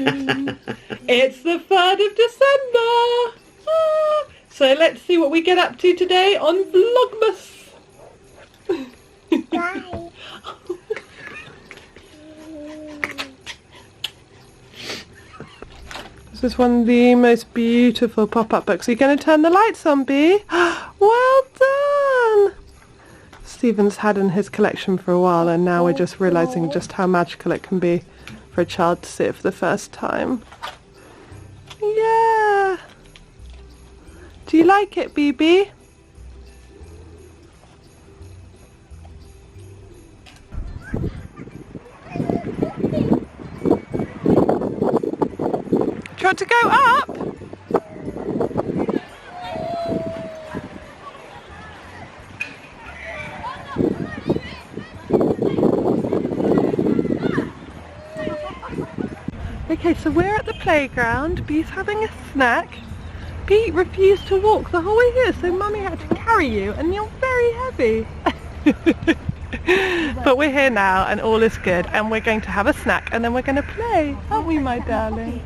It's the 3rd of December. So let's see what we get up to today on Vlogmas. Bye. This is one of the most beautiful pop-up books. Are you going to turn the lights on, Bee? Well done! Stephen's had in his collection for a while, and now we're just realising just how magical it can be for a child to see it for the first time. Yeah! Do you like it, BB? Do you want to go up? Okay, so we're at the playground. Bee's having a snack. Bee refused to walk the whole way here, so Mummy had to carry you, and you're very heavy. But we're here now, and all is good, and we're going to have a snack, and then we're going to play, aren't we, my darling?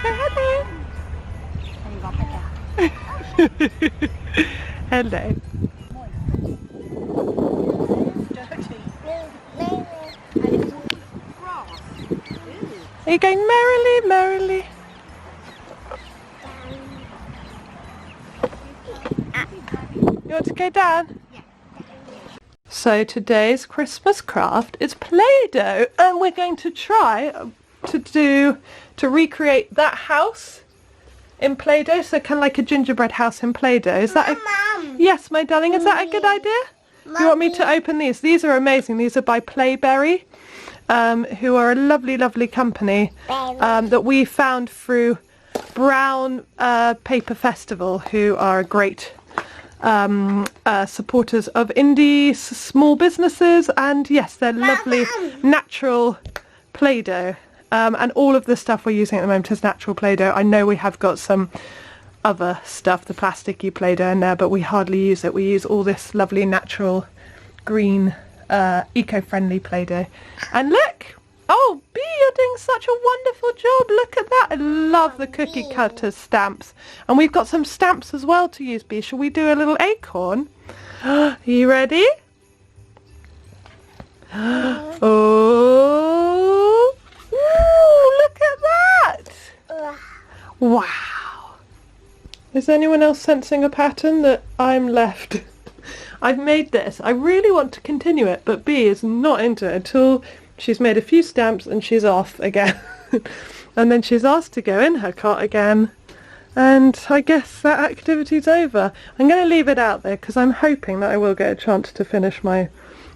Say hello. Hello. Are you going merrily, merrily? You want to go down? So today's Christmas craft is Play-doh, and we're going to try to recreate that house in Play-doh, so kind of like a gingerbread house in Play-doh. Is that Mom. Yes, my darling, is that a good idea? Do you want me to open these? These are amazing. These are by Playberry, who are a lovely, lovely company that we found through Brown Paper Festival, who are great supporters of indie small businesses, and yes, they're lovely natural Play-doh. And all of the stuff we're using at the moment is natural Play-doh. I know we have got some other stuff, the plasticky Play-doh in there, but we hardly use it. We use all this lovely natural green eco-friendly Play-doh. And look! Oh, Bee, you're doing such a wonderful job. Look at that. I love the cookie cutter stamps. And we've got some stamps as well to use, Bee. Shall we do a little acorn? Are you ready? Oh! Ooh, look at that! Wow. Is anyone else sensing a pattern that I'm left? I've made this. I really want to continue it, but Bee is not into it until she's made a few stamps and she's off again. And then she's asked to go in her cot again. And I guess that activity's over. I'm going to leave it out there because I'm hoping that I will get a chance to finish my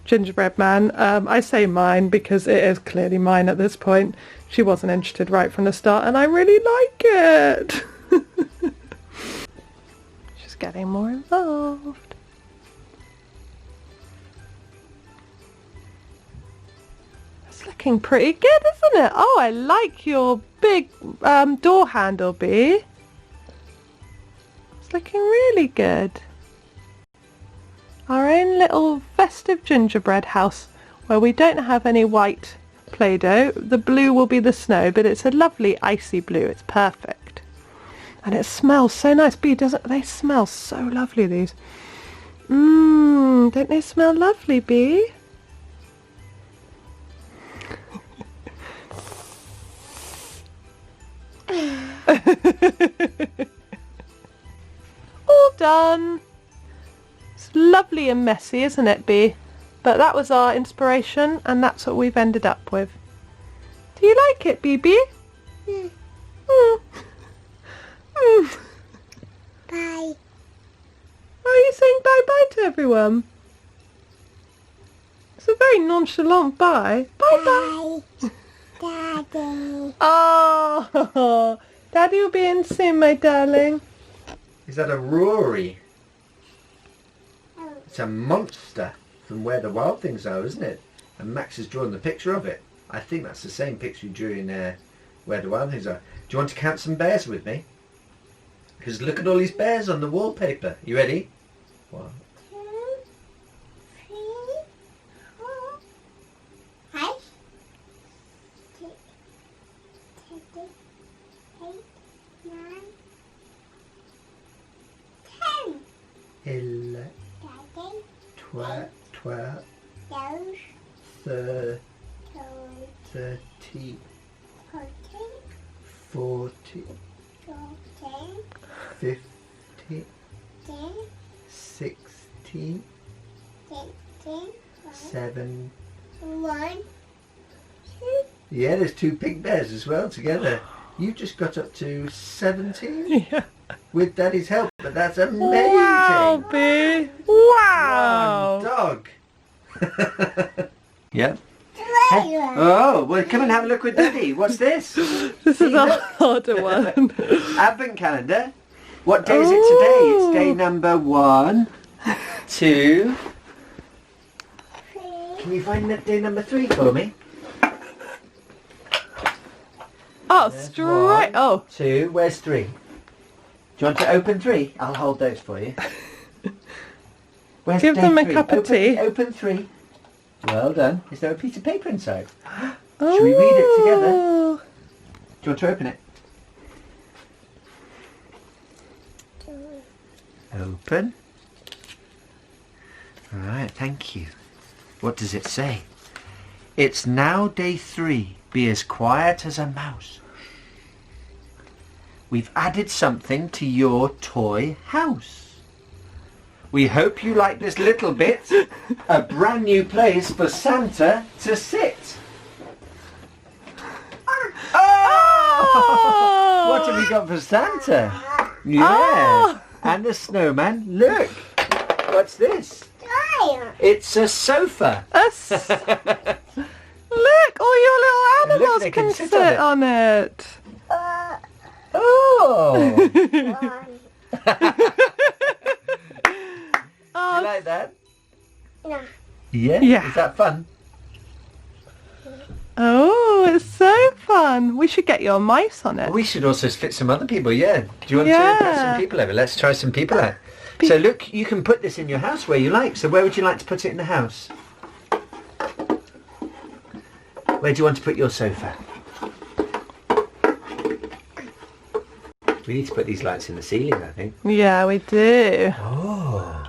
gingerbread man. I say mine because it is clearly mine at this point. She wasn't interested right from the start, and I really like it. She's getting more involved. It's looking pretty good, isn't it? Oh, I like your big door handle, Bee. It's looking really good. Our own little festive gingerbread house where we don't have any white Play-doh. The blue will be the snow, but it's a lovely icy blue. It's perfect. And it smells so nice. Bee, doesn't they smell so lovely, these? Don't they smell lovely, Bee? All done. Lovely and messy, isn't it, Bee? But that was our inspiration, and that's what we've ended up with. Do you like it, BB? Bye. Are you saying bye-bye to everyone? It's a very nonchalant bye. Bye-bye. Daddy. Oh, Daddy will be in soon, my darling. Is that a Rory? It's a monster from Where the Wild Things Are, isn't it? And Max has drawn the picture of it. I think that's the same picture you drew in Where the Wild Things Are. Do you want to count some bears with me? Because look at all these bears on the wallpaper. You ready? 1, 2, 3, 4, 5, 6, 11, Daddy. 12, 12. 13, 13. 14, 14. 15, 10. 16, 16. 7. 1. 2. Yeah, there's 2 pink bears as well together. You've just got up to 17 Yeah. with Daddy's help, but that's amazing. Wow, B. Wow. One dog. Yep. Trailer. Oh, well, come and have a look with Daddy. What's this? This is a look. harder one. Advent calendar. What day is it today? It's day number 1, 2. 3. Can you find that day number 3 for me? Oh, There's straight. 1, Oh. 2. Where's 3? Do you want to open 3? I'll hold those for you. Where's Give day them a 3? cup of tea. Open 3. Well done. Is there a piece of paper inside? Should we read it together? Oh. Do you want to open it? Open. Alright, thank you. What does it say? It's now day 3. Be as quiet as a mouse. We've added something to your toy house. We hope you like this little bit. A brand new place for Santa to sit. Oh! What have we got for Santa? Yeah. Oh. And a snowman. Look. What's this? Tire. It's a sofa. Look, all your little animals they can can sit sit on it. Oh. One. Oh, You like that? No. Yeah? Yeah. Is that fun? oh, it's so fun. We should get your mice on it. We should also fit some other people, yeah. Do you want to Yeah. put some people over? Let's try some people out. So look, you can put this in your house where you like. So where would you like to put it in the house? Where do you want to put your sofa? We need to put these lights in the ceiling, I think. Yeah, we do. Oh.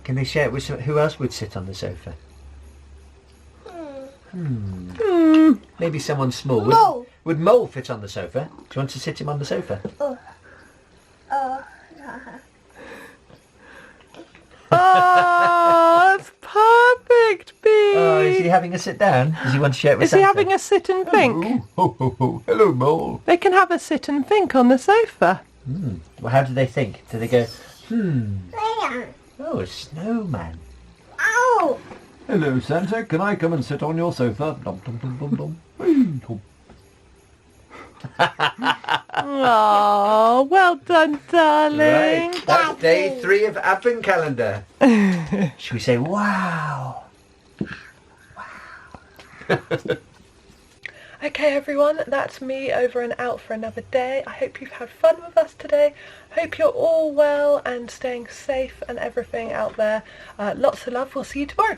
Can they share it with who else would sit on the sofa? Maybe someone small. Mole. Would Mole fit on the sofa? Do you want to sit him on the sofa? Oh, it's perfect, B. Oh, is he having a sit down? Does he want to share it with Is he Santa? having a sit and think? Ho, ho, ho. Hello, Mole. They can have a sit and think on the sofa. Well, how do they think? Do they go, There. oh, a snowman. Ow. Hello, Santa. Can I come and sit on your sofa? Dum, dum, dum, dum, dum. Whee, dum. Oh, well done, darling. Right, that's day 3 of Advent calendar. Should we say, wow? Okay, everyone, that's me over and out for another day. I hope you've had fun with us today. Hope you're all well and staying safe and everything out there. Lots of love. We'll see you tomorrow.